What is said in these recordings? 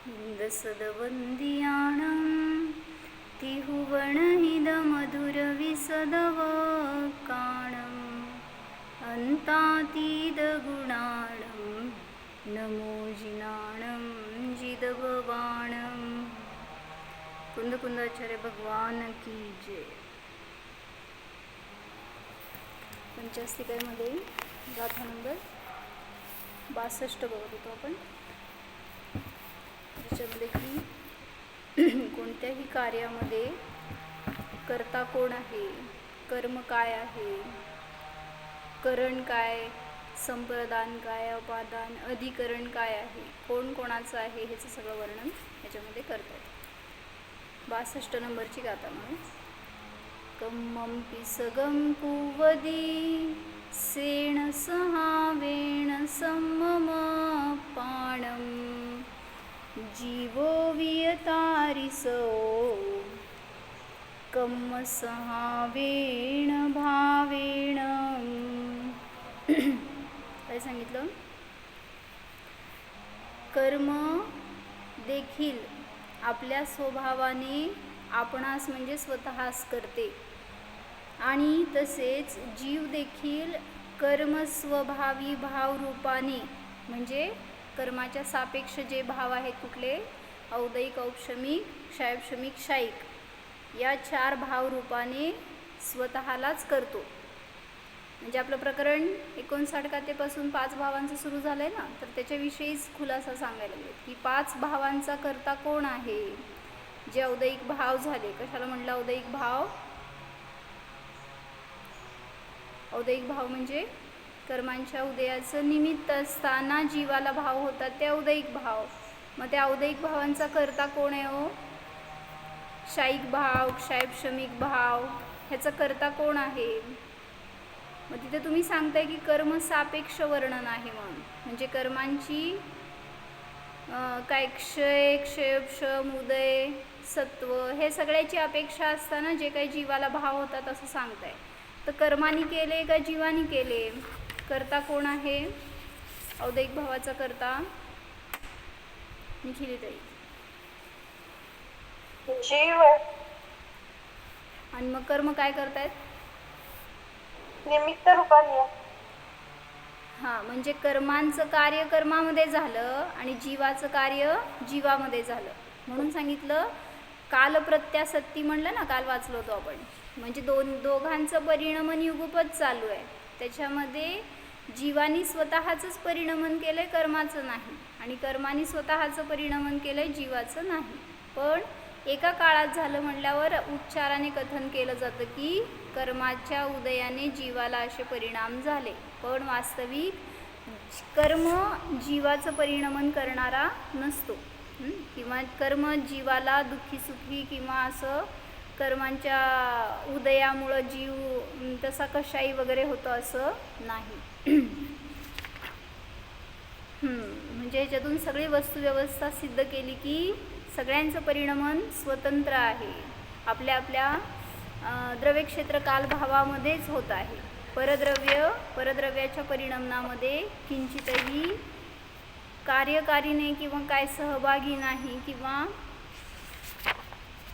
इंदसदवंदियाणं तिहुवणहिदमधुरविसदवकाणम् अन्तातीदगुणाणं नमो जिनाणं जिदभवाणं। कुंदकुंदाचार्य भगवान की जय। पंचास्तिकामध्ये गाथा नंबर 62 बघत होतो आपण, त्याच्यामध्ये की कोणत्याही कार्यामध्ये कर्ता कोण आहे, कर्म काय आहे, करण काय, संप्रदान काय, अपादान, अधिकरण काय आहे, कोण कोणाचं आहे, ह्याचं सगळं वर्णन याच्यामध्ये करतात. 62 नंबरची गाथा म्हणून कम्मं पिसगं कुवदी सेण सहावेण सम्मपाणं जीवो वियतारिसो कम्म सहावेण भावेण। काय सांगितलं? कर्म देखील आपल्या स्वभावाने आपणास म्हणजे स्वतःस करते, आणि तसेच जीव देखील कर्म स्वभावी भाव रूपाने म्हणजे कर्माच्या सापेक्ष जे भाव आहेत कुठले, औदैक, औपशमिक, क्षायपशमिक, क्षायिक, या 4 भाव रूपाने स्वतःलाच करतो. म्हणजे आपलं प्रकरण 59 गाथेपासून 5 भावांचं सुरू झालंय ना, तर त्याच्याविषयीच खुलासा सांगायला लागले की 5 भावांचा करता कोण आहे. जे औदैक भाव झाले, कशाला म्हणलं औदैक भाव? औदैक भाव म्हणजे कर्मांच्या उदयाचं निमित्त असताना जीवाला भाव होतात ते औदैक भाव. मग त्या औदैक भावांचा करता कोण आहे हो? क्षायिक भाव, क्षायपशमिक भाव, ह्याचा करता कोण आहे? मग तिथे तुम्ही सांगताय की कर्म सापेक्ष वर्णन आहे म्हणून, म्हणजे कर्मांची काय क्षय, क्षयोपशम, उदय, सत्व, हे सगळ्याची अपेक्षा असताना जे काही जीवाला भाव होतात असं सांगताय. तर कर्माने केले का जीवानी केले? करता कोण आहे औदैक भावाचा करता? निखिलीताई. जीव. आणि मग कर्म काय करतायत? निमित्त रूपाने. हां, म्हणजे कर्मांचं कार्य कर्मामध्ये झालं आणि जीवाचं कार्य जीवामध्ये झालं. म्हणून सांगितलं कालप्रत्यासत्ती म्हणलं ना, काल वाचलो होतो आपण. म्हणजे दोघांचं परिणमन युगपद चालू आहे. त्याच्यामध्ये जीवानी स्वतःचंच परिणमन केलं आहे, कर्माचं नाही, आणि कर्मानी स्वतःचं परिणमन केलं आहे, जीवाचं नाही. पण एका काळात झालं म्हटल्यावर उच्चाराने कथन केलं जातं की कर्माच्या उदयाने जीवाला असे परिणाम झाले. पण वास्तविक कर्म जीवाचं परिणमन करणारा नसतो, किंवा कर्म जीवाला दुःखी सुखी किंवा असं कर्मांच्या उदयामुळं जीव तसा कशाही वगैरे होतो असं नाही. म्हणजे याच्यातून सगळी वस्तुव्यवस्था सिद्ध केली की सगळ्यांचं परिणमन स्वतंत्र आहे, आपल्या आपल्या द्रव्यक्षेत्र कालभावामध्येच होत आहे. परद्रव्याच्या परिणमनामध्ये किंचितही कार्यकारीने किंवा काय सहभागी नाही किंवा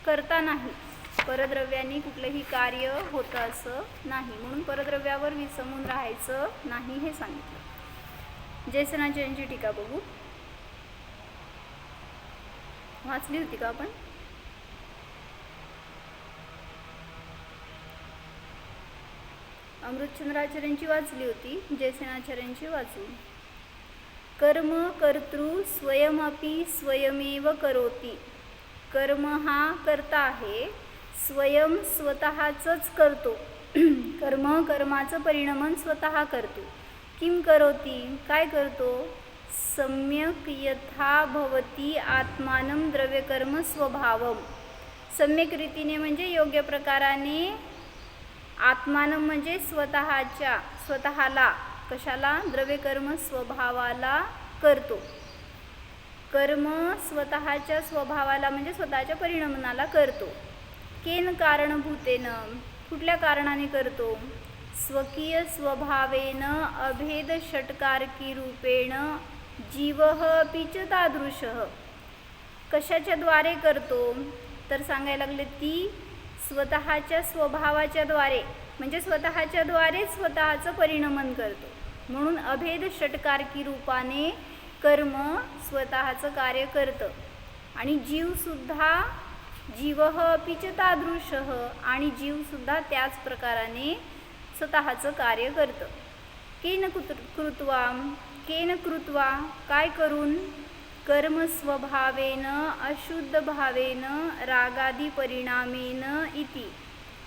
करता नाही. परद्रव्याने कुठलंही कार्य होतं असं नाही, म्हणून परद्रव्यावर विसंबून राहायचं नाही हे सांगितलं. जयसेनाचार्यांची टीका बघू. वाचली होती का आपण? अमृतचंद्राचार्यांची वाचली होती, जयसेनाचार्यांची वाचू. कर्म कर्तृ स्वयमपि स्वयमेव करोति. कर्म हा करता आहे, स्वयं स्वतःचंच करतो. कर्माचं परिणमन स्वतः करतो. किम करोति, काय करतो? सम्यक यथा भवती आत्मानं द्रव्यकर्म स्वभावम. सम्यक रीतीने म्हणजे योग्य प्रकाराने, आत्मानं म्हणजे स्वतःला, कशाला? द्रव्यकर्म स्वभावाला करतो. कर्म स्वतःच्या स्वभावाला म्हणजे स्वतःच्या परिणमनाला करतो. केन कारणभूतेन, कुठल्या कारणाने करतो? स्वकीय स्वभावेन अभेद षटकारकी रूपेण जीवः अपि च तादृशः. कशाच्या द्वारे करतो तर सांगायला लागले की स्वतःच्या स्वभावाच्या द्वारे, म्हणजे स्वतःच्या द्वारेच स्वतःचं परिणमन करतो. म्हणून अभेद षटकारकी रूपाने कर्म स्वतःचं कार्य करतं. आणि जीवसुद्धा जीवः अपि च तादृशः, आणि जीवसुद्धा त्याच प्रकाराने स्वतःचं कार्य करतं. केन कृत्वा काय करून, कर्म स्वभावेन अशुद्ध भावेन रागादी परिणामेन इति,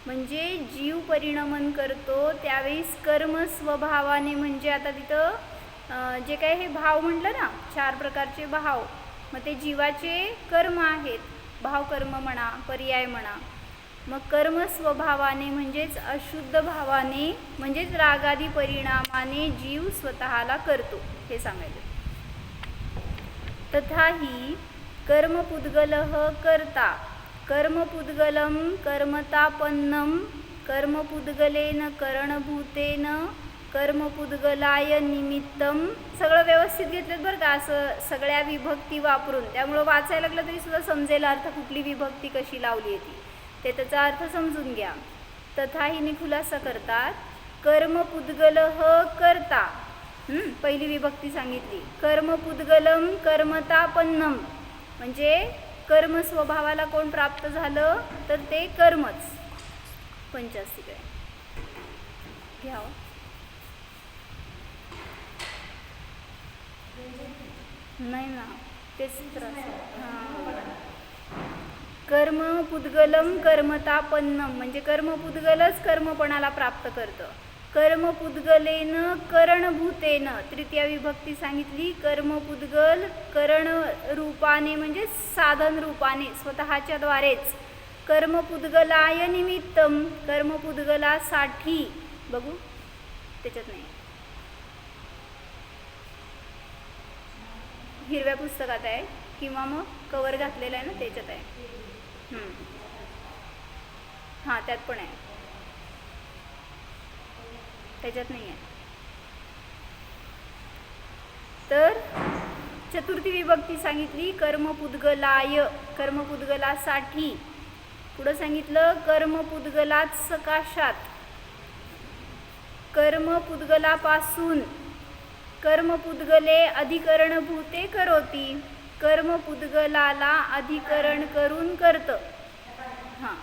म्हणजे जीव परिणमन करतो त्यावेळेस कर्म स्वभावाने, म्हणजे आता तिथं जे काय हे भाव म्हटलं ना, 4 प्रकारचे भाव, मग ते जीवाचे कर्म आहेत. भावकर्म म्हणा, पर्याय म्हणा. मग कर्म स्वभावाने म्हणजेच अशुद्ध भावाने, म्हणजेच रागादी परिणामाने जीव स्वतःला करतो हे सांगायचं. तथाही कर्मपुद्गलः कर्ता, कर्मपुद्गलं कर्मतापन्नं कर्मपुद्गलेन करणभूतेन कर्मपुद्गलाय निमित्तम. सगळं व्यवस्थित घेतलं बरं का, असं सगळ्या विभक्ती वापरून. त्यामुळं वाचायला लागलं तरी सुद्धा समजेल अर्थ, कुठली विभक्ती कशी लावली आहे ते त्याचा अर्थ समजून घ्या. तथाही खुलासा करतात, कर्मपुद्गलः कर्ता, पहिली विभक्ती सांगितली. कर्मपुद्गलम कर्मतापन्नम, म्हणजे कर्म स्वभावाला कोण प्राप्त झालं तर ते कर्मच. पंचास्तिक आहे घ्यावं. नाही ना, तेच त्रास. कर्मपुद्गलम कर्मतापन्नम, म्हणजे कर्मपुद्गलच कर्मपणाला प्राप्त करतं. कर्मपुद्गलेन करणभूतेन, तृतीय विभक्ती सांगितली. कर्मपुद्गल करण रूपाने, म्हणजे साधन रूपाने, स्वतःच्या द्वारेच. कर्मपुद्गलाय निमित्तम, कर्मपुद्गलासाठी. बघू त्याच्यात नाही, हिरव्या पुस्तकात आहे किंवा मग कवर घातलेला आहे ना त्याच्यात आहे. हां त्यात पण आहे, त्याच्यात नाही आहे. तर चतुर्थी विभक्ती सांगितली कर्मपुद्गलाय, कर्मपुद्गलासाठी. पुढं सांगितलं कर्मपुद्गलात सकाशात, कर्मपुद्गलापासून. कर्मपुद्गले अधिकरणभूते करोती, कर्मपुद्गलाला अधिकरण करून करतं. हां.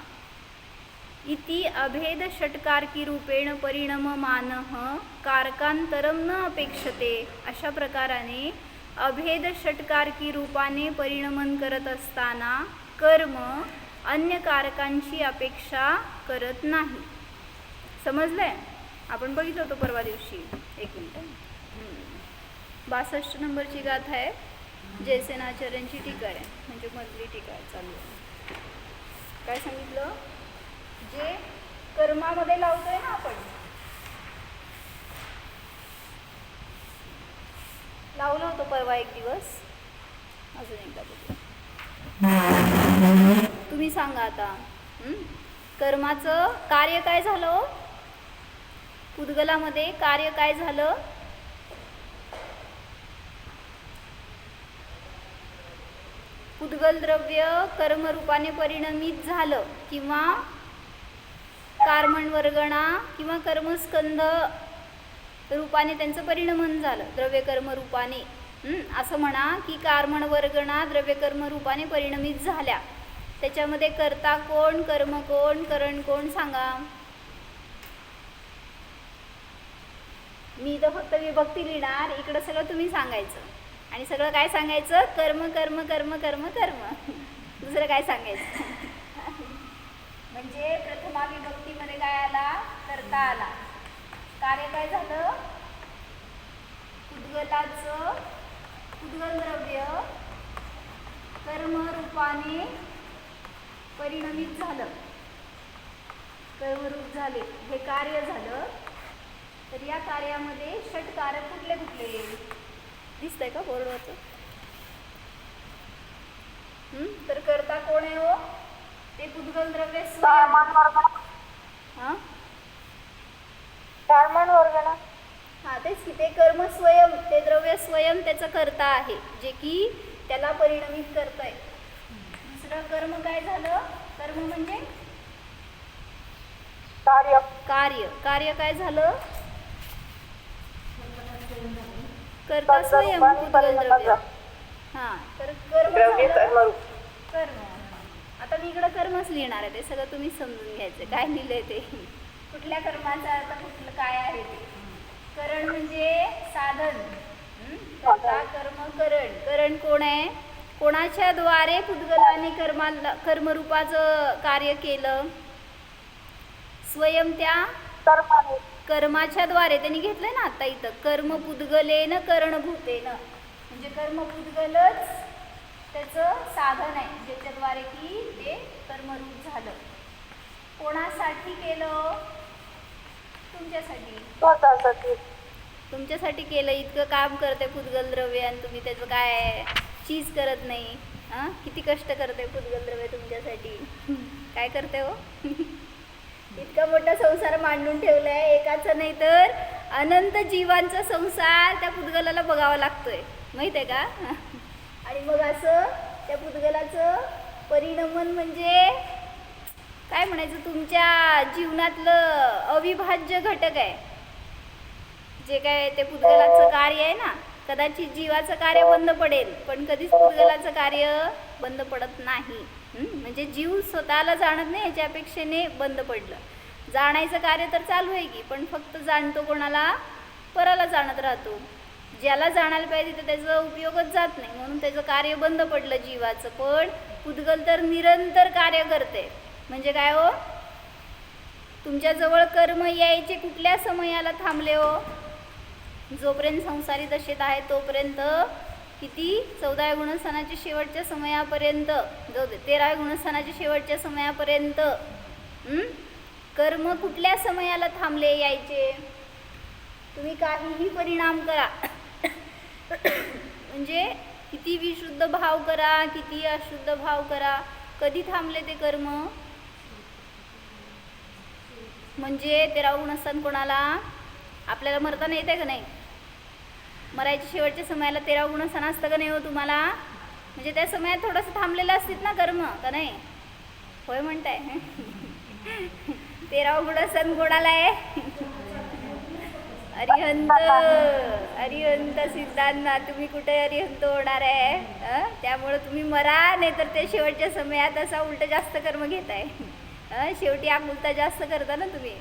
इति अभेद षटकारकी रूपेण परिणममानः कारकांतरम न अपेक्षते. अशा प्रकाराने अभेद षटकारकी रूपाने परिणमन करत असताना कर्म अन्य कारकांची अपेक्षा करत नाही. समजलंय? आपण बघितलं होतं परवा दिवशी. एक मिनिट. 62 नंबरची गाथा आहे, जयसेनाचार्यांची टीका आहे, म्हणजे मधली टीका आहे चालू आहे. काय सांगितलं, जे कर्मामध्ये लावतोय ना आपण, लावलं होतं परवा एक दिवस, अजून एकदा बघूया. तुम्ही सांगा आता, कर्माचं कार्य काय झालं, पुद्गलामध्ये कार्य काय झालं. पुद्गल द्रव्य कर्मरूपाने परिणमित झालं, किंवा कार्मण वर्गणा किंवा कर्मस्कंध रूपाने त्यांचं परिणमन झालं, द्रव्य कर्म रूपाने. असं म्हणा की कार्मण वर्गणा द्रव्य कर्म रूपाने परिणमित झाल्या. त्याच्यामध्ये कर्ता कोण, कर्म कोण, करण कोण सांगा. मी इथं फक्त विभक्ती लिहिणार, इकडं सगळं तुम्ही सांगायचं. आणि सगळं काय सांगायचं, कर्म कर्म कर्म कर्म कर्म, दुसरं काय सांगायचं. म्हणजे प्रथमा विभक्तीमध्ये काय आला, कर्ता आला. कार्य काय झालं, पुद्गलाचं, पुद्गल द्रव्य कर्मरूपाने परिणमित झालं, कर्मरूप झाले, हे कार्य झालं. तर या कार्यामध्ये षटकारक कुठले कुठले दिसतंय का बोर्डवरचं. तर कर्ता कोण आहे हो, ते पुद्गल द्रव्य स्वयं. कार्मण वर्गणा. हां तेच की, ते कर्म स्वयं, ते द्रव्य स्वयं त्याचं कर्ता आहे, जे की त्याला परिणमित करतंय. दुसरं कर्म काय झालं? कर्म म्हणजे कार्य. कार्य. कार्य काय झालं? कर्ता स्वयं पुद्गल द्रव्य. हा, तर कर्म द्रव्य झालं कर्मरूप. कर्म. आता मी इकडं कर्मच लिहिणार आहे, ते सगळं तुम्ही समजून घ्यायचं काय लिहिलंय ते, कुठल्या कर्माचा अर्थ कुठलं काय आहे ते. करण म्हणजे साधन. कर्ता कर्म करण. करण कोण आहे? कोणाच्या द्वारे पुद्गलाने कर्मरूपाचं कार्य केलं? स्वयं त्या कर्माने. कर्माच्या द्वारे. त्यांनी घेतलंय ना आता इथं, कर्म पुद्गलेन करणभूतेन, म्हणजे कर्म पुद्गलच त्याचं साधन आहे ज्याच्याद्वारे की ते कर्मरूप झालं. कोणासाठी केलं? तुमच्यासाठी. स्वतःसाठी. तुमच्यासाठी केलं. इतकं काम करते पुद्गल द्रव्य आणि तुम्ही त्याचं काय चीज करत नाही. हां, किती कष्ट करते पुद्गल द्रव्य तुमच्यासाठी. काय करते हो? इतका मोठा संसार मांडून ठेवला आहे, एकाचा नाही तर अनंत जीवांचा संसार त्या पुद्गलाला बघावा लागतोय, माहीत आहे का? आणि मग असं त्या पुद्गलाचं परिणमन म्हणजे काय म्हणायचं, तुमच्या जीवनातलं अविभाज्य घटक आहे. जे काय ते पुद्गलाचं कार्य आहे ना, कदाचित जीवाचं कार्य बंद पडेल पण कधीच पुद्गलाचं कार्य बंद पडत नाही. म्हणजे जीव स्वतःला जाणत नाही याच्या अपेक्षेने बंद पडलं. जाणायचं कार्य तर चालू आहे की, पण फक्त जाणतो कोणाला? पराला जाणत राहतो. ज्याला जाणायला पाहिजे तर त्याचा उपयोगच जात नाही, म्हणून त्याचं कार्य बंद पडलं जीवाचं. पण पुद्गल तर निरंतर कार्य करते. म्हणजे काय हो? तुमच्याजवळ कर्म यायचे कुठल्या समयाला थांबले हो? जोपर्यंत संसारी दशेत आहे तोपर्यंत. किती? 14व्या गुणस्थानाच्या शेवटच्या समयापर्यंत, 13व्या गुणस्थानाच्या शेवटच्या समयापर्यंत कर्म कुठल्या समयाला थांबले यायचे? तुम्ही काहीही परिणाम करा म्हणजे किती विशुद्ध भाव करा, किती अशुद्ध भाव करा, कधी थांबले ते कर्म? म्हणजे 13वं गुणस्थान कोणाला? आपल्याला मरताना येते का नाही? मरायच्या शेवटच्या समयाला 13वं गुणस्थान असतं का नाही हो तुम्हाला? म्हणजे त्या समयात थोडंसं थांबलेलं असतील ना कर्म, का नाही? होय म्हणताय? 13वं गुणस्थान कोणाला आहे? अरिहंत. अरिहंत सिद्धांना. तुम्ही कुठे अरिहंत होणार आहे? त्यामुळे तुम्ही मरा, नाहीतर ते शेवटच्या समयात असा उलट जास्त कर्म घेताय. शेवटी आकुलता जास्त करता ना तुम्ही.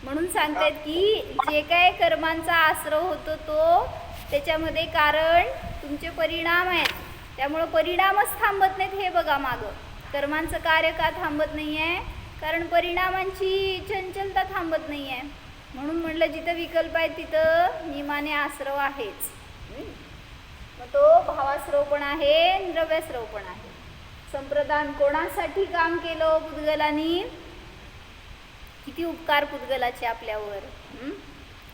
म्हणून सांगतायत की जे काय कर्मांचा आश्रव होतो तो त्याच्यामध्ये कारण तुमचे परिणाम आहेत. त्यामुळं परिणामच थांबत नाहीत हे बघा मागं. कर्मांचं कार्य का थांबत नाही आहे? कारण परिणामांची चंचलता थांबत नाही आहे. म्हणून म्हटलं जिथं विकल्प आहे तिथं नियमाने आश्रव आहेच. मग तो भावाश्रव पण आहे, द्रव्याश्रव पण आहे. संप्रदान कोणासाठी काम केलं पुद्गलांनी? किती उपकार पुद्गलाचे आपल्यावर.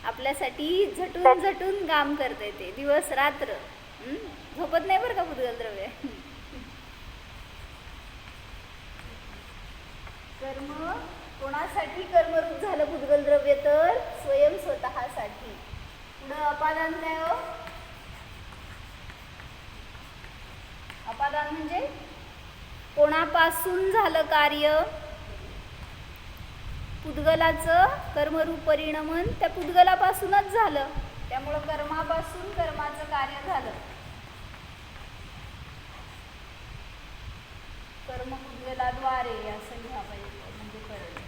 आपल्यासाठी झटून झटून काम करते ते दिवस रात्र. झोपत नाही बरं का पुद्गल द्रव्य. कर्म कोणासाठी कर्मरूप झालं पुद्गल द्रव्य? तर स्वयं स्वतःसाठी. पुढं अपादान काय हो? अपादान म्हणजे कोणापासून झालं कार्य? पुद्गलाचं कर्मरूप परिणमन त्या पुद्गलापासूनच झालं. त्यामुळं कर्मापासून कर्माचं कार्य झालं. कर्म पुद्गलाद्वारे असं लिहा पाहिजे, म्हणजे करण.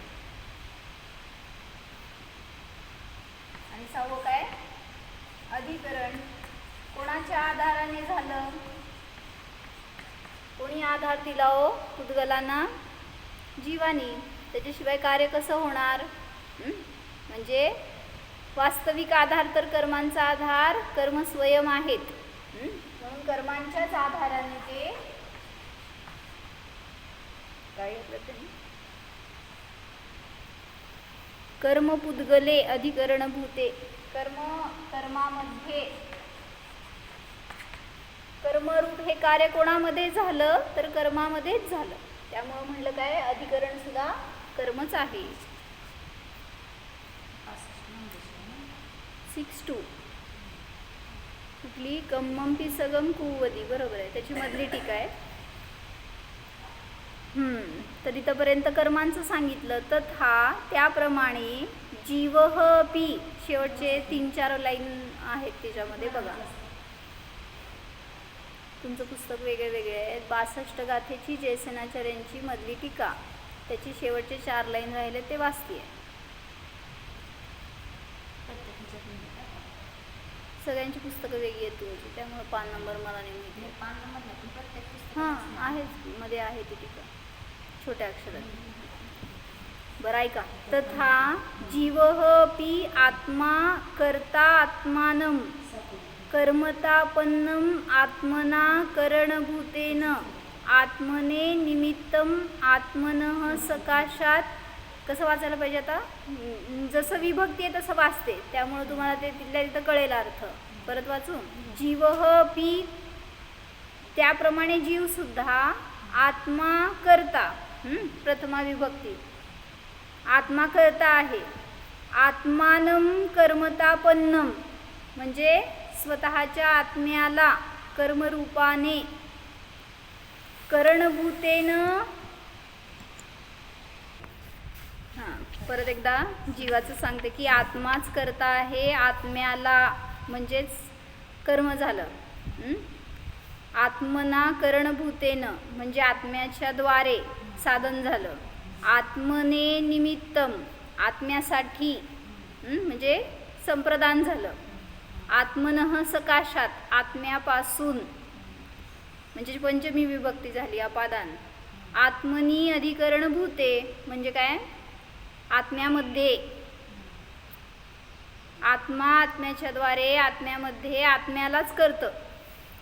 आणि 6वं काय? अधिकरण. कोणाच्या आधाराने झालं? कोणी आधार दिला हो पुद्गलांना? जीवानी. त्याच्याशिवाय कार्य कसं होणार? म्हणजे वास्तविक आधार तर कर्मांचा आधार कर्म स्वयं आहेत. म्हणून कर्मांच्याच आधाराने ते काय कर्म पुद्गले अधिकरणभूते. कर्मामध्ये कर्मरूप हे कार्य कोणामध्ये झालं? तर कर्मामध्येच झालं. त्यामुळं म्हणलं काय? अधिकरण सुद्धा कर्मच आहे. 6-2 कुठली? कम्मंपी सगम कुवदी. बरोबर आहे. त्याची मधली टीका आहे. तर इथंपर्यंत कर्मांचं सांगितलं. तथा त्याप्रमाणे जीवः अपि, शेवटचे 3-4 लाईन आहेत त्याच्यामध्ये बघा. तुमचं पुस्तक वेगळे वेगळे आहे. 62 गाथेची जयसेनाचार्यांची मधली टीका, त्याची शेवटचे 4 लाईन राहिले ते वाचते. सगळ्यांची पुस्तकं वेगळी आहेत तुमची, त्यामुळे 5 नंबर मला नाही माहिती. हां आहेच मध्ये आहे ती टीका छोट्या अक्षरात. बरं ऐका. तथा जीवः अपि आत्मा कर्ता आत्मानं कर्मतापन्नम आत्मना करणभूतेन आत्मने निमित्तम आत्मनः सकाशात. कसं वाचायला पाहिजे आता? जसं विभक्ती आहे तसं वाचते, त्यामुळे तुम्हाला ते तिथल्या तिथं कळेल अर्थ. परत वाचू. जीवः अपि, त्याप्रमाणे जीवसुद्धा आत्मा कर्ता, प्रथमा विभक्ती, आत्मा कर्ता आहे. आत्मानं कर्मतापन्नम म्हणजे स्वतःच्या आत्म्याला कर्मरूपाने, करणभूतेन. परत एकदा जीवाचं सांगते की आत्माच करता आहे, आत्म्याला म्हणजेच कर्म झालं. आत्मना करणभूतेन म्हणजे आत्म्याच्या द्वारे साधन झालं. आत्मने निमित्तम आत्म्यासाठी म्हणजे संप्रदान झालं. आत्मनः सकाशात आत्म्यापासून म्हणजे पंचमी विभक्ती झाली अपादान. आत्मनी अधिकरणभूते म्हणजे काय? आत्म्यामध्ये, आत्मा आत्म्याच्या द्वारे आत्म्यामध्ये आत्म्यालाच करतं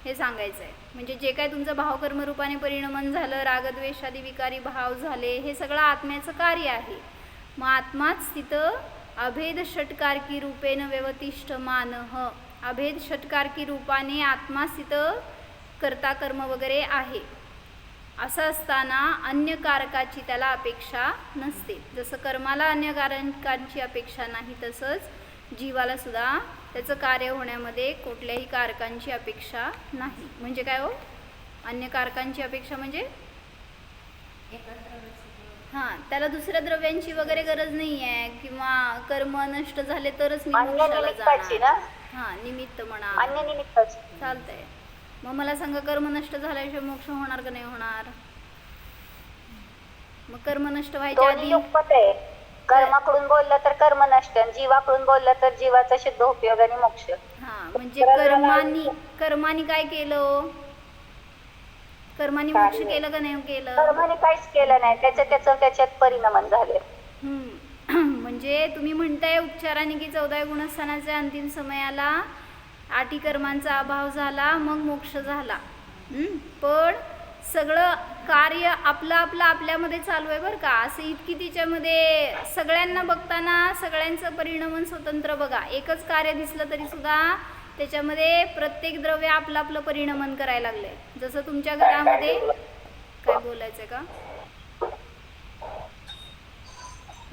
हे सांगायचं आहे. म्हणजे जे काय तुमचं भावकर्मरूपाने परिणमन झालं, रागद्वेषादी विकारी भाव झाले, हे सगळं आत्म्याचं कार्य आहे. मग आत्माच तिथं अभेद षटकारकी रूपेण व्यवतिष्ठमानः, अभेद षटकारकी रूपाने आत्माच तिथं कर्ता कर्म वगैरे आहे. असं असताना अन्य कारकाची त्याला अपेक्षा नसते. जसं कर्माला अन्य कारकांची अपेक्षा नाही, तसंच जीवाला सुद्धा त्याचं कार्य होण्यामध्ये कुठल्याही कारकांची अपेक्षा नाही. म्हणजे काय हो? अन्य कारकांची अपेक्षा म्हणजे हां, त्याला दुसऱ्या द्रव्यांची वगैरे गरज नाही आहे, किंवा कर्म नष्ट झाले तरच मी मोक्षाला जाणार. हां, निमित्त म्हणा, अन्य निमित्ताची चालतंय. मग मला सांगा, कर्म नष्ट झाल्याशिवाय मोक्ष होणार का नाही होणार? मग कर्म नष्ट व्हायच्या आधी युगपत आहे. कर्माकडून बोललं तर कर्म नष्ट, जीवाकडून बोललं तर जीवाचा शुद्ध उपयोग आणि मोक्ष. हां, म्हणजे कर्मानी काय केलं? कर्मानी मोक्ष केलं का नाही केलं? कर्माने काहीच केलं नाही, त्याच्यात परिणमन झाले. म्हणजे तुम्ही म्हणताय उपचाराने की 14 गुणस्थानाच्या अंतिम समयाला 8 कर्मांचा अभाव झाला, मग मोक्ष झाला. पण सगळं कार्य आपलं आपल्यामध्ये चालू आहे बरं का. असं इतकी तिच्यामध्ये सगळ्यांना बघताना सगळ्यांचं परिणमन स्वतंत्र बघा. एकच कार्य दिसलं तरी सुद्धा त्याच्यामध्ये प्रत्येक द्रव्य आपलं परिणमन करायला लागले. जसं तुमच्या घरामध्ये काय बोलायचं का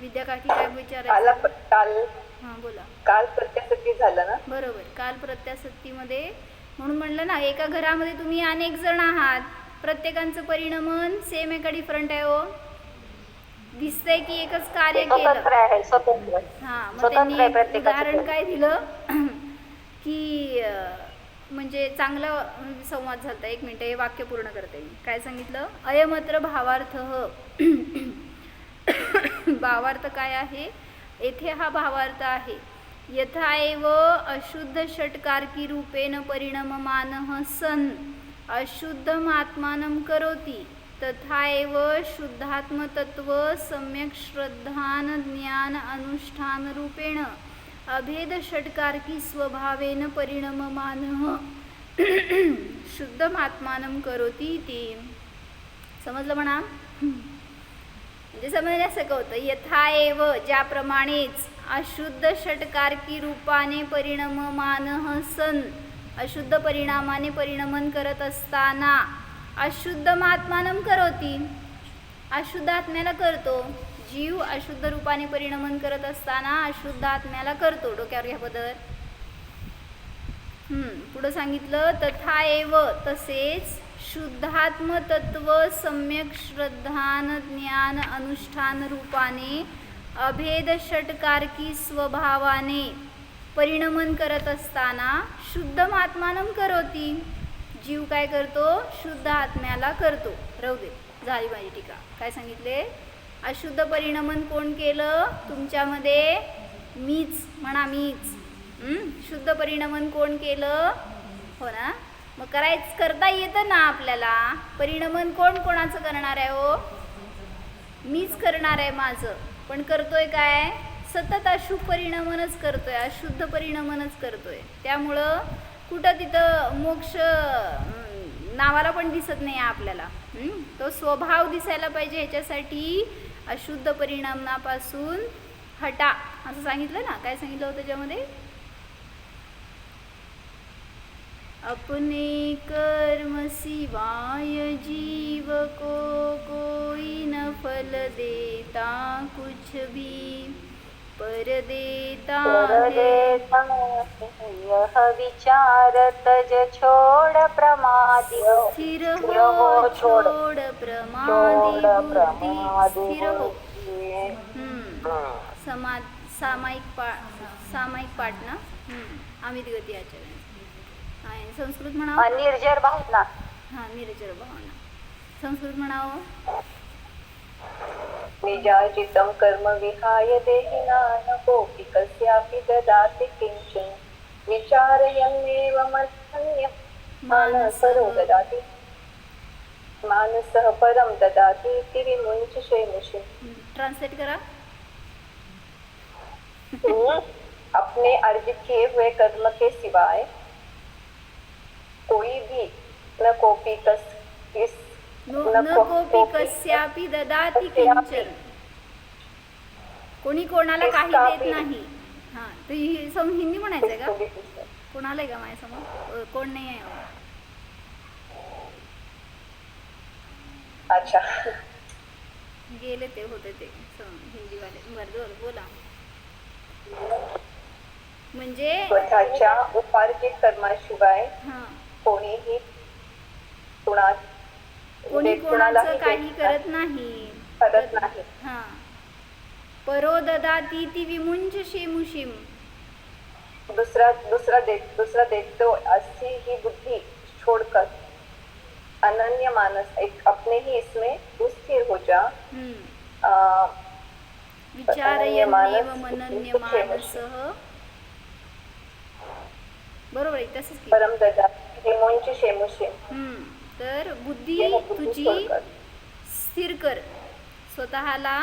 विद्याकाठी? काय विचारायचं? हां बोला. काल प्रत्यासत्ती झालं ना? बरोबर, काल प्रत्यासत्तीमध्ये. म्हणून म्हणलं ना, एका घरामध्ये तुम्ही अनेक जण आहात, प्रत्येकांचं परिणमन सेम एका डिफरंट आहे. हो, दिसतंय की एकच कार्य केलं. हां, मग त्यांनी उदाहरण काय दिलं की म्हणजे चांगला संवाद झालता. 1 मिनिट, हे वाक्य पूर्ण करते मी. काय सांगितलं? अयमत्र भावार्थ. भावार्थ काय आहे? येथे हा भावार्थ आहे. यथा एव अशुद्ध षटकारकी रूपेण परिणममानः सन अशुद्धम आत्मानं करोति, तथा एव शुद्धात्मतत्व सम्यक श्रद्धान ज्ञान अनुष्ठान रूपेण अभेद षटकारकी स्वभावेन परिणममानः शुद्धम आत्मानं करोति इति. समजलं म्हणा? म्हणजे समजण्यासारखं होतं. यथा एव ज्याप्रमाणेच अशुद्ध षटकारकी रूपाने परिणममानः सन अशुद्ध परिणामाने परिणमन करत असताना अशुद्धम आत्मानं करोति, अशुद्ध आत्म्याला करतो. जीव अशुद्ध रूपाने परिणमन करत असताना अशुद्ध आत्म्याला करतो. डोक्यावर घ्या पदर. पुढं सांगितलं तथा एव तसेच शुद्धात्म तत्व सम्यक श्रद्धान ज्ञान अनुष्ठान रूपाने अभेद षटकारकी स्वभावाने परिणमन करत असताना शुद्धम आत्मानं करोती. जीव काय करतो? शुद्ध आत्म्याला करतो. राहू दे, झाली माझी टीका. काय सांगितले? अशुद्ध परिणमन कोण केलं तुमच्यामध्ये? मीच. म्हणा मीच. शुद्ध परिणमन कोण केलं? हो ना. मग करता येतं ना आपल्याला. परिणमन कोण कोणाचं करणार आहे? हो, मीच करणार आहे माझं. पण करतोय काय? सतत अशुभ परिणमनच करतोय, अशुद्ध परिणमनच करतोय. त्यामुळं कुठं तिथं मोक्ष नावाला पण दिसत नाही आपल्याला. तो स्वभाव दिसायला पाहिजे. ह्याच्यासाठी अशुद्ध परिणामापासून हटा असं सांगितलं ना. काय सांगितलं होतं त्याच्यामध्ये? अपने कर्म सिवाय जीव को कोई न फल देता कुछ भी पर देता है यह विचार तज छोड़ प्रमादी. स्थिर हो छोड़ प्रमादी बुद्धि स्थिर हो. सामायिक पाठ ना. अमित गती आचार्य. संस्कृत म्हणावं. निर्जर भावना. हा, निर्जर भावना. संस्कृत म्हणावं. निजाजितं कर्म विहाय देहिना न कोऽपि कस्यापि ददाति किंचन विचारयन्नेव मन्यः मानसरो ददाति मानसः परं ददाति इति विमुञ्चते मुषे. ट्रांसलेट करा. अपने अर्जित किए हुए कर्म के सिवाय कोई भी न कोऽपि न कोपी कस्यापि ददाति किंचन. कोणी कोणाला काही देत नाही. हा, तर हिंदी म्हणायचंय का? कोणाला आहे का माझ्यासमोर? कोण नाही आहे. अच्छा, गेले ते होते ते हिंदीवाले. बरं बोला. म्हणजे स्वतःच्या उपार्जित कर्माशिवाय कोणीही कोणी कोणाचं काही करत नाही. हा. परो ददाती ती विमुंचशे मुशिम. दूसरा देतो ऐसी ही बुद्धि छोड़कर अनन्य मानस एक अपने ही इसमें तू स्थिर हो जा. विचारयन्नेव मनन्य मानसः. बरोबर आहे, तसंच की. परम ददाति विमुंचशे मुशिम. तर बुद्धी तुझी स्थिर कर. स्वतःला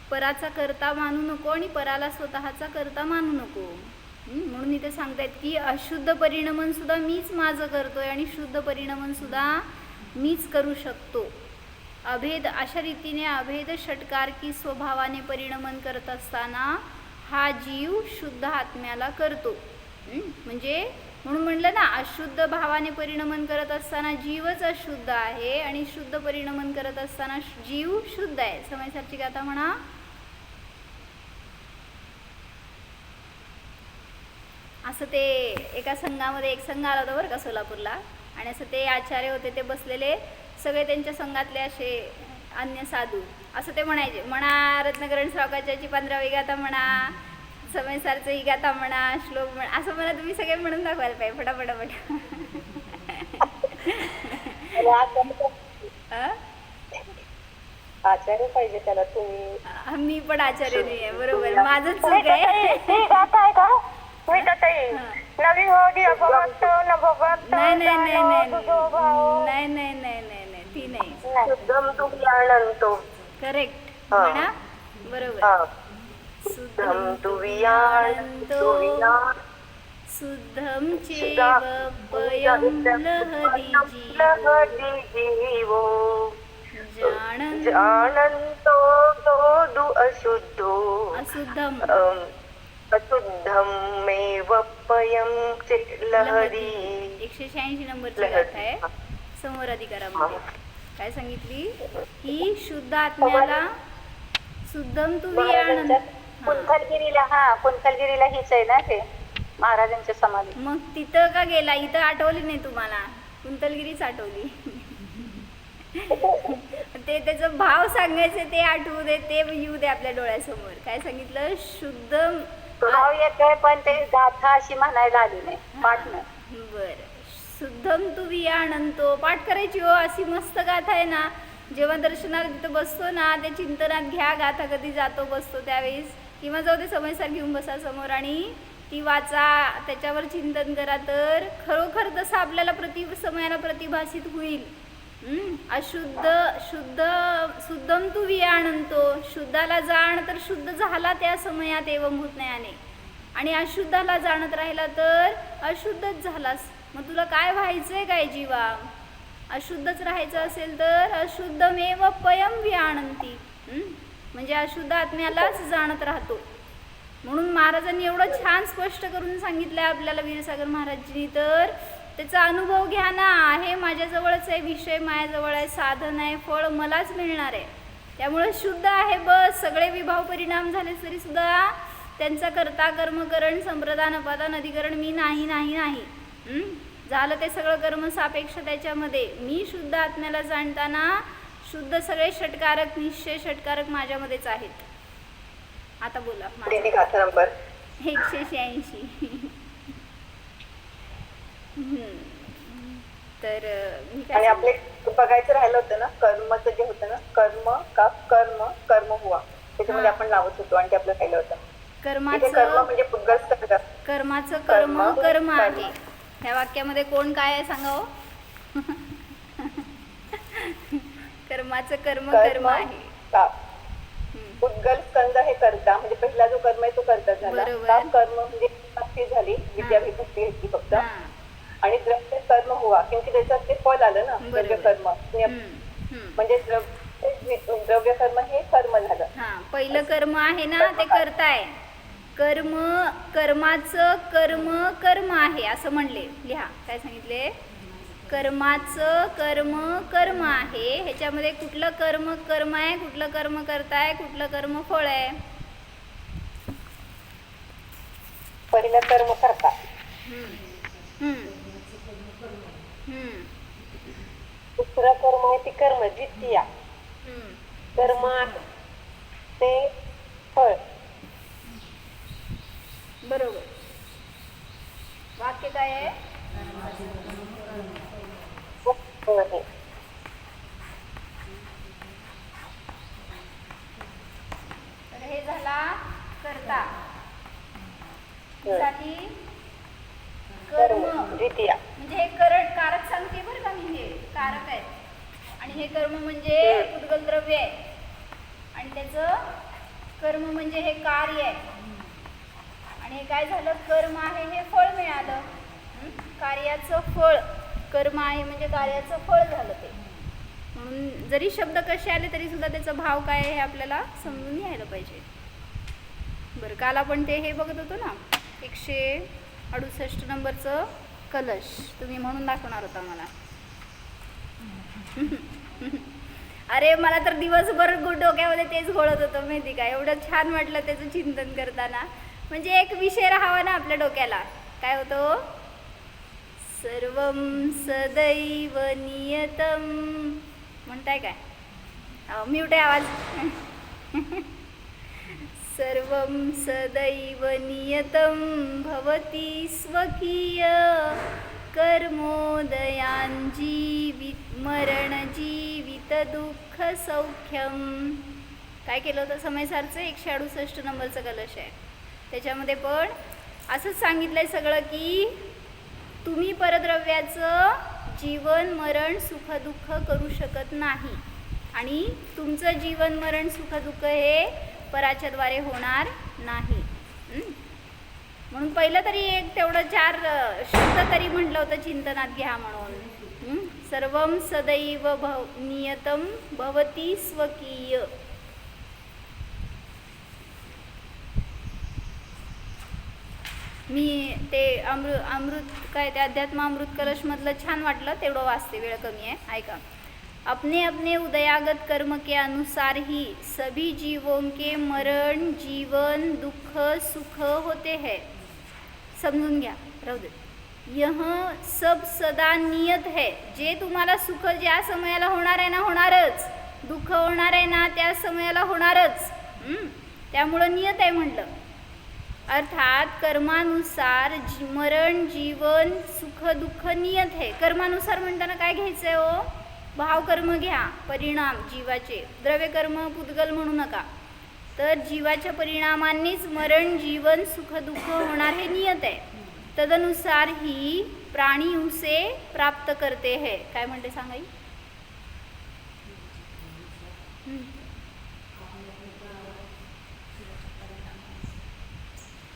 पराचा करता मानू नको आणि पराला स्वतःचा करता मानू नको. म्हणून इथे सांगतायत की अशुद्ध परिणमन सुद्धा मीच माझं करतोय आणि शुद्ध परिणमन सुद्धा मीच करू शकतो. अभेद अशा रीतीने अभेद षटकारकी स्वभावाने परिणमन करत असताना हा जीव शुद्ध आत्म्याला करतो. म्हणजे म्हणून म्हणलं ना, अशुद्ध भावाने परिणमन करत असताना जीवच अशुद्ध आहे आणि शुद्ध परिणमन करत असताना जीव शुद्ध आहे. समयसारची गाथा म्हणा. असं ते एका संघामध्ये एक संघ आला होता बरं का सोलापूरला. आणि असं ते आचार्य होते, ते बसलेले सगळे त्यांच्या संघातले असे अन्य साधू. असं ते म्हणायचे, म्हणा रत्नकरण श्लोकाची 15वी गाथा म्हणा, समयसारचं ही गाथा म्हणा, श्लोक म्हणा, असं म्हणा. तुम्ही सगळे म्हणून दाखवायला पाहिजे फटाफट. आचार्य पाहिजे त्याला. तुम्ही मी पण आचार्य नाही आहे. बरोबर, माझं चूक आहे. नाही ती नाही. करेक्ट म्हणा. बरोबर. शुद्धम शुद्धम चैव पयं लहरी जीवो जानन्तो दोदु अशुद्धो अशुद्धम अशुद्धमेव पयं लहरी. 186 नंबरची गाथा आहे समोर अधिकारामध्ये. काय सांगितली? ही शुद्ध आत्म्याला शुद्धम तू आनंद. कुंथलगिरीला हीच आहे ना ते महाराजांच्या समाधी. मग तिथं का गेला? इथं आठवली नाही तुम्हाला? कुंथलगिरीच आठवली. ते त्याचं भाव सांगायचे ते आठवू दे, ते येऊ दे आपल्या डोळ्यासमोर. काय सांगितलं? शुद्ध भाव येतोय पण ते गाथा अशी म्हणायला आली नाही पाठनं. बरं. शुद्धम तू वियाणंतो पाठ करायची हो. अशी मस्त गाथा आहे ना, जेव्हा दर्शनाला तिथं बसतो ना, ते चिंतनात घ्या गाथा. कधी जातो बसतो त्यावेळेस, किंवा जाऊ दे समयसार घेऊन बसा समोर आणि ती वाचा, त्याच्यावर चिंतन करा, तर खरोखर तसं आपल्याला समयाला प्रतिभासित होईल. अशुद्ध शुद्धम तू वियाणंतो, शुद्धाला जाण तर शुद्ध झाला त्या समयात एवं भूतज्ञाने, आणि अशुद्धाला जाणत राहिला तर अशुद्धच झालास. मग तुला काय व्हायचंय काय जीवा? अशुद्धच राहायचं असेल तर अशुद्धमेव पयम वियाणंती, म्हणजे अशुद्ध आत्म्यालाच जाणत राहतो. म्हणून महाराजांनी एवढं छान स्पष्ट करून सांगितलं आपल्याला वीरसागर महाराजांनी, तर त्याचा अनुभव घ्या ना. हे माझ्याजवळच आहे, विषय माझ्याजवळ आहे, साधन आहे, फळ मलाच मिळणार आहे. त्यामुळे शुद्ध आहे बस. सगळे विभाव परिणाम झाले तरी सुद्धा त्यांचा कर्ता कर्मकरण संप्रदान अपादान अधिकरण मी नाही नाही नाही झालं. ते सगळं कर्म सापेक्ष त्याच्यामध्ये. मी शुद्ध आत्म्याला जाणताना शुद्ध सगळे षटकारक निश्चय षटकारक माझ्यामध्येच आहेत. आता बोला दीदी गाथा नंबर 186. तर मी आणि काय आपले बघायचं राहिलं होतं ना, कर्मचं जे होतं ना, कर्म का कर्म कर्म हुआ, त्याच्यामध्ये आपण लावत होतो आणि ते आपलं राहिलं होतं. इथे कर्म कर्माचं म्हणजे पुद्गल स्कंद. कर्माचं कर्म कर्म आहे. ह्या वाक्यामध्ये कोण काय आहे सांगा हो? कर्माचं कर्म कर्म आहे. का पुद्गल स्कंद हे कर्ता, म्हणजे पहिला जो कर्म आहे तो कर्ता झाला. बरोबर. का कर्म म्हणजे भक्ती झाली, विद्याभिभक्ती घेतली फक्त. हां. आणि द्रव्य कर्म हुआ, क्योंकि त्याच्यात ते फल आलं ना, द्रव्य कर्म म्हणजे द्रव्य कर्म हे कर्म झालं. हां, पहिलं कर्म आहे ना ते करताय. कर्म कर्माचं कर्म कर्म आहे असं म्हणले. लिहा काय सांगितले? कर्माचं कर्म कर्म आहे. ह्याच्यामध्ये कुठलं कर्म कर्म आहे, कुठलं कर्म करताय, कुठलं कर्म फळ आहे? पहिलं कर्म करता, दुसरं कर्म आहे ती कर्म द्वितीया कर्म आहे ते फळ. बरोबर. वाक्य काय आहे? फळ आहे. तर हे झाला करता, झाली कर्म. द्वितीया म्हणजे हे कारक सांगते बरं का मी, हे कारक आहे. आणि हे कर्म म्हणजे उद्गल द्रव्य आहे, आणि त्याचं कर्म म्हणजे हे कार्य आहे. आणि हे काय झालं? कर्म आहे हे फळ मिळालं. कार्याचं फळ कर्म आहे म्हणजे कार्याचं फळ झालं ते. म्हणून जरी शब्द कसे आले तरी सुद्धा त्याचा भाव काय आहे हे आपल्याला समजून घ्यायला पाहिजे. बरं, काल आपण ते हे बघत होतो ना, 168 नंबरचं कलश. तुम्ही म्हणून दाखवणार होता मला. अरे मला तर दिवसभर डोक्यामध्ये तेच घोळत होतं माहिती का. एवढं छान वाटलं त्याचं चिंतन करताना. म्हणजे एक विषय राहावा ना आपल्या डोक्याला. काय होतो? सर्वं सदैव नियतम म्हणताय काय? म्यूट आहे आवाज. सर्वं सदैव नियतं भवति स्वकीय कर्मोदयाञ्जीवित मरणजीवित दुःख सौख्यम. काय केलं होतं? समयसारचं 168 नंबरचं कलश आहे. त्याच्यामध्ये पण असंच सांगितलं आहे सगळं की तुम्ही परद्रव्याचं जीवन मरण सुखदुःख करू शकत नाही, आणि तुमचं जीवन मरण सुखदुःख हे पराच्याद्वारे होणार नाही. म्हणून पहिलं तरी एक तेवढं 4 शब्द तरी म्हटलं होतं चिंतनात घ्या म्हणून. सर्वं सदैव नियतं भवति स्वकीय. मी ते अमृत काय ते अध्यात्म अमृत कलशमधलं छान वाटलं, तेवढं वाचते, वेळ कमी आहे, ऐका. अपने अपने उदयागत कर्म के अनुसार ही सभी जीवों के मरण जीवन दुःख सुख होते हैं. समजून घ्या, राहू दे. यह सब सदा नियत है. जे तुम्हाला सुख ज्या समयाला होणार आहे ना होणारच, दुःख होणार आहे ना त्या समयाला होणारच. त्यामुळं नियत आहे म्हटलं. अर्थात कर्मानुसार मरण जीवन सुख दुःख नियत है. कर्मानुसार म्हणताना काय घ्यायचं आहे हो? भावकर्म घ्या, परिणाम जीवाचे. द्रव्यकर्म पुद्गल म्हणू नका. तर जीवाच्या परिणामांनीच मरण जीवन सुख दुःख होणार हे नियत आहे. तदनुसार ही प्राणी उसे प्राप्त करते है. काय म्हणते सांगाई?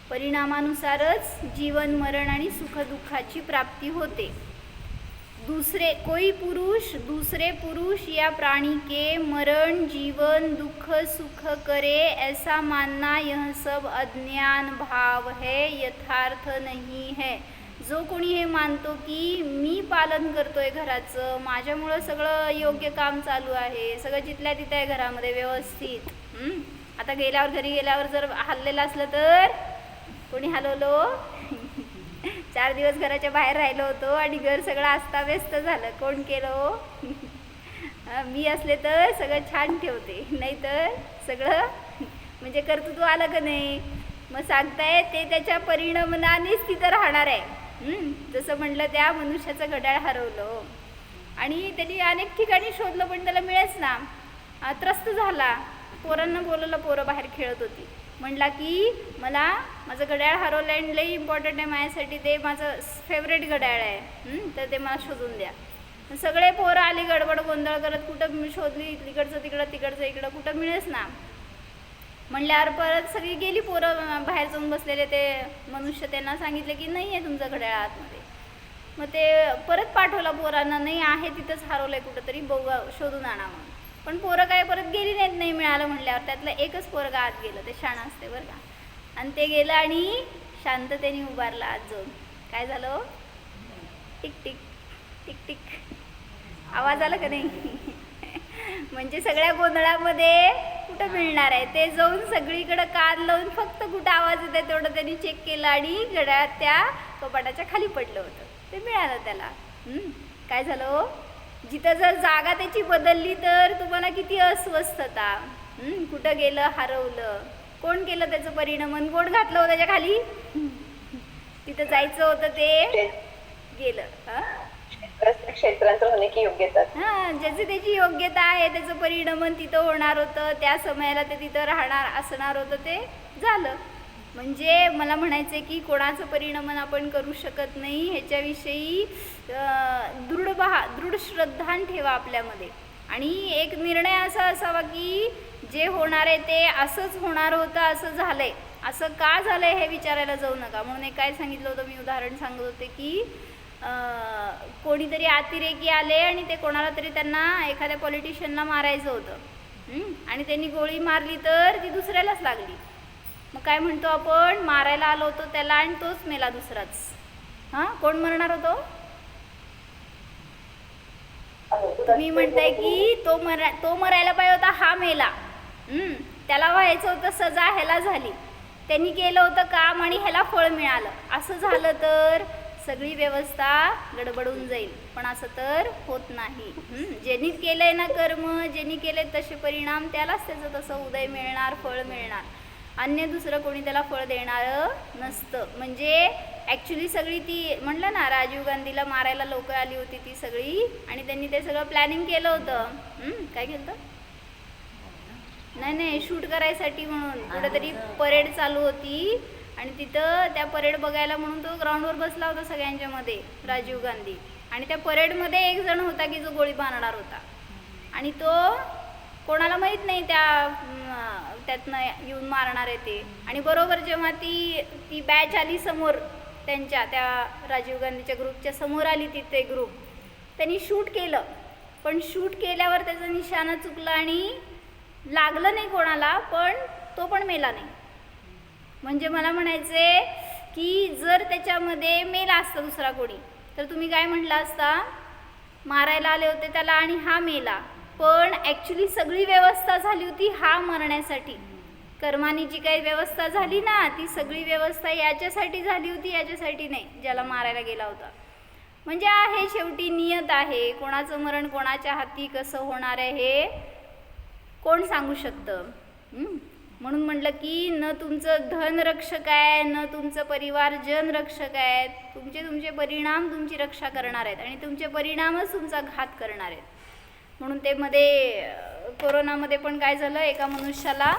परिणामानुसारच जीवन मरण आणि सुख दुःखाची प्राप्ती होते. दूसरे पुरुष या प्राणी के मरण जीवन दुख सुख करे ऐसा मानना यह सब अज्ञान भाव है, यथार्थ नहीं है. जो कोणी हे मानतो की मी पालन करतोय घराचं, माझ्यामुळं सगळं योग्य काम चालू आहे, सगळं जिथल्या तिथं आहे घरामध्ये व्यवस्थित. आता घरी गेल्यावर जर हल्लेलं असलं तर कोणी हलवलं? 4 दिवस घराच्या बाहेर राहिलो होतो आणि घर सगळं अस्ताव्यस्त झालं. कोण केलं? मी असले तर सगळं छान ठेवते, नाहीतर सगळं म्हणजे कर्तृत्व आलं का नाही. मग सांगताय ते त्याच्या परिणामानेच तिथं राहणार आहे. जसं म्हटलं त्या मनुष्याचं घड्याळ हरवलं आणि त्यांनी अनेक ठिकाणी शोधलं पण त्याला मिळेच ना. त्रस्त झाला. पोरांना बोलवलं, पोरं बाहेर खेळत होती. म्हणला की मला माझं घड्याळ हरवलं आणि लई इम्पॉर्टंट आहे माझ्यासाठी, ते माझं फेवरेट घड्याळ आहे, तर ते मला शोधून द्या. सगळे पोरं आले गडबड गोंधळ करत, कुठं शोधली, तिकडचं तिकडं तिकडचं इकडं, कुठं मिळेच ना. म्हणल्यावर परत सगळी गेली पोरं बाहेर जाऊन बसलेले. ते मनुष्य त्यांना सांगितले की नाही आहे तुमचं घड्याळ आतमध्ये. मग ते परत पाठवला पोरांना, नाही आहे तिथंच हरवलं आहे कुठंतरी, बघा शोधून आणा म्हणून. पण पोरं काय परत गेली नाहीत, नाही मिळालं म्हणल्यावर. त्यातलं एकच पोरगा आत गेलं, ते शाणं असते बरं का. आणि ते गेलं आणि शांततेने उभारलं आत जाऊन. काय झालं? टिक टिक टिक टिक आवाज आला का नाही? म्हणजे सगळ्या गोंधळामध्ये कुठं मिळणार आहे ते जाऊन सगळीकडं कान लावून फक्त कुठं आवाज येते तेवढं त्यांनी चेक केलं आणि घड्याळात त्या कपाटाच्या खाली पडलं होतं. ते मिळालं त्याला. काय झालं? जिथं जर जागा त्याची बदलली तर तुम्हाला किती अस्वस्थता. कुठं गेलं, हरवलं, कोण केलं त्याचं परिणाम, कोण घातलं होतं त्याच्या खाली? तिथं जायचं होतं ते गेलं. क्षेत्रांतर होणे की योग्यता. ज्याची त्याची योग्यता आहे त्याचं परिणामन तिथं होणार होतं, त्या समयाला ते तिथं राहणार असणार होतं, ते झालं. म्हणजे मला म्हणायचं आहे की कोणाचं परिणामन आपण करू शकत नाही. ह्याच्याविषयी दृढ श्रद्धा ठेवा आपल्यामध्ये. आणि एक निर्णय असा असावा की जे होणार आहे ते असंच होणार होतं, असं झालंय, असं का झालंय हे विचारायला जाऊ नका. म्हणून एक काय सांगितलं होतं मी, उदाहरण सांगत होते की कोणीतरी अतिरेकी आले आणि ते कोणाला तरी त्यांना एखाद्या पॉलिटिशियनला मारायचं होतं आणि त्यांनी गोळी मारली तर ती दुसऱ्यालाच लागली. मग काय म्हणतो आपण? मारायला आलो होतो त्याला आणि तोच मेला दुसराच. कोण मरणार होतो? तुम्ही म्हणताय की तो मरायला पाहिजे होता, हा मेला. त्याला व्हायचं होतं सजा, ह्याला झाली. त्यांनी केलं होतं काम आणि ह्याला फळ मिळालं. असं झालं तर सगळी व्यवस्था गडबडून जाईल. पण असं तर होत नाही. ज्यांनी केलंय ना कर्म, ज्यांनी केले तसे परिणाम, त्यालाच त्याचं तसं उदय मिळणार, फळ मिळणार. अन्य दुसरं कोणी त्याला फळ देणारं नसतं. म्हणजे ॲक्च्युली सगळी ती म्हटलं ना, राजीव गांधीला मारायला लोक आली होती ती सगळी, आणि त्यांनी ते सगळं प्लॅनिंग केलं होतं. काय केलं होतं? नाही, शूट करायसाठी म्हणून कुठेतरी परेड चालू होती आणि तिथं त्या परेड बघायला म्हणून तो ग्राउंडवर बसला होता सगळ्यांच्या मध्ये, राजीव गांधी. आणि त्या परेडमध्ये एक जण होता की जो गोळी बांधणार होता आणि तो कोणाला माहीत नाही त्यातनं येऊन मारणार आहे ते. आणि बरोबर जेव्हा ती बॅच आली समोर, त्यांच्या त्या राजीव गांधीच्या ग्रुपच्या समोर आली तिथे ग्रुप, त्यांनी शूट केलं. पण शूट केल्यावर त्याचा निशाणा चुकला आणि लागलं नाही कोणाला, पण तो पण मेला नाही. म्हणजे मला म्हणायचे की जर त्याच्यामध्ये मेला असता दुसरा कोणी तर तुम्ही काय म्हटलं असता? मारायला आले होते त्याला आणि हा मेला. पण ॲक्च्युली सगळी व्यवस्था झाली होती हा मरण्यासाठी. कर्मानी जी काही व्यवस्था झाली ना, ती सगळी व्यवस्था याच्यासाठी झाली होती, याच्यासाठी नाही ज्याला मारायला गेला होता. म्हणजे आहे शेवटी नियत आहे. कोणाचं मरण कोणाच्या हाती कसं होणार आहे हे कोण सांगू शकतं. म्हणून म्हटलं की न तुमचं धन रक्षक आहे, न तुमचं परिवारजन रक्षक आहेत. तुमचे परिणाम तुमची रक्षा करणार आहेत आणि तुमचे परिणामच तुमचा घात करणार आहेत. म्हणून ते मध्ये कोरोनामध्ये पण काय झालं, एका मनुष्याला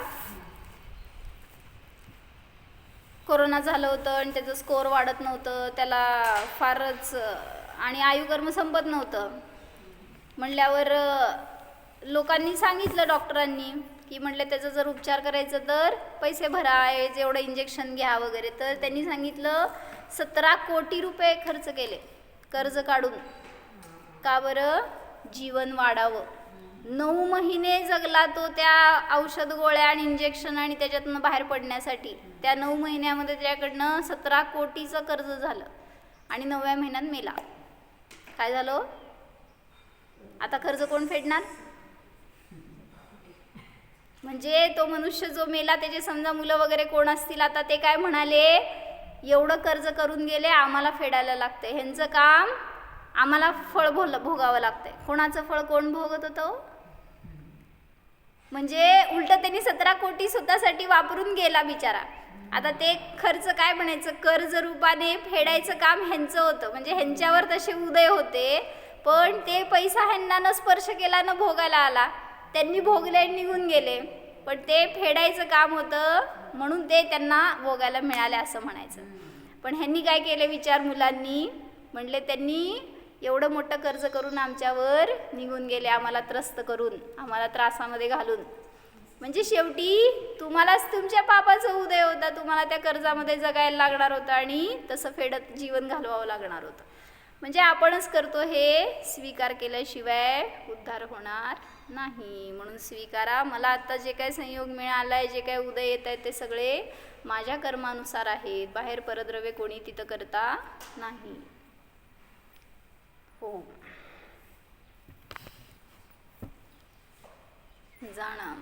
कोरोना झालं होतं आणि त्याचं स्कोअर वाढत नव्हतं, त्याला फारच आणि आयुकर्म संपत नव्हतं. म्हणल्यावर लोकांनी सांगितलं, डॉक्टरांनी की म्हटलं त्याचा जर उपचार करायचं तर पैसे भरा, जेवढं इंजेक्शन घ्या वगैरे. तर त्यांनी सांगितलं 17 कोटी रुपये खर्च केले कर्ज काढून. का बरं? जीवन वाढावं. 9 महिने जगला तो त्या औषध गोळ्या आणि इंजेक्शन आणि त्याच्यातनं बाहेर पडण्यासाठी. त्या 9 महिन्यामध्ये त्याच्याकडनं 17 कोटीचं कर्ज झालं आणि 9व्या महिन्यात मेला. काय झालं? आता कर्ज कोण फेडणार? म्हणजे तो मनुष्य जो मेला त्याचे समजा मुलं वगैरे कोण असतील, आता ते काय म्हणाले, एवढं कर्ज करून गेले, आम्हाला फेडायला लागतंय, ह्यांचं काम आम्हाला फळ भोगावं लागतंय. कोणाचं फळ कोण भोगत होतं? म्हणजे उलट त्यांनी 17 कोटी स्वतःसाठी वापरून गेला बिचारा. आता ते खर्च काय म्हणायचं, कर्ज रूपाने फेडायचं काम ह्यांचं होतं. म्हणजे ह्यांच्यावर तसे उदय होते, पण ते पैसा ह्यांना न स्पर्श केला, न भोगायला आला. त्यांनी भोगले आणि निघून गेले, पण ते फेडायचं काम होतं म्हणून ते त्यांना भोगायला मिळाले असं म्हणायचं. पण ह्यांनी काय केले विचार, मुलांनी म्हणले त्यांनी एवढं मोठं कर्ज करून आमच्यावर निघून गेले, आम्हाला त्रस्त करून, आम्हाला त्रासामध्ये घालून. म्हणजे शेवटी तुम्हालाच तुमच्या पापाचा उदय होता, तुम्हाला त्या कर्जामध्ये जगायला लागणार होतं आणि तसं फेडत जीवन घालवावं लागणार होतं. म्हणजे आपणच करतो, हे स्वीकार केल्याशिवाय उद्धार होणार नाही. म्हणून स्वीकारा, मला आता जे काही संयोग मिळाला आहे, जे काही उदय येत आहे ते सगळे माझ्या कर्मानुसार आहेत. बाहेर परद्रव्य कोणी तिथं करता नाही. हो जाणा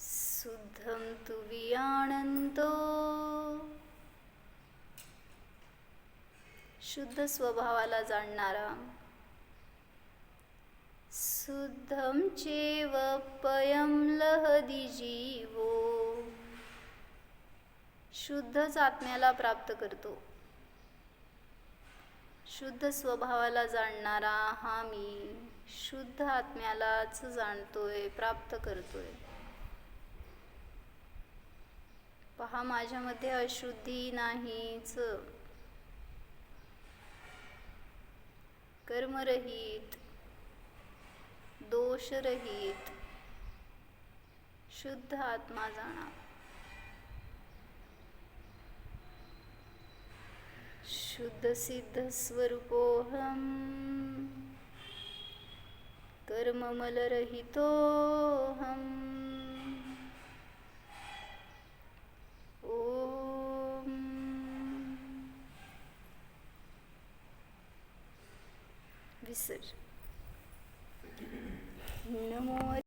शुद्धं तु वियाणन्तो, शुद्ध स्वभावाला जाणणारा. शुद्धं चेव पयं लहदी जीवो, शुद्धच आत्म्याला प्राप्त करतो. शुद्ध स्वभावाला जाणणारा हा मी शुद्ध आत्म्यालाच जाणतोय, प्राप्त करतोय. पहा, माझ्यामध्ये अशुद्धी नाहीच. कर्मरहित, दोषरहित शुद्ध आत्मा जाणा. शुद्ध सिद्ध स्वरूपोऽहम्, कर्ममलरहितोऽहम्. ओम विसर्ज. नमो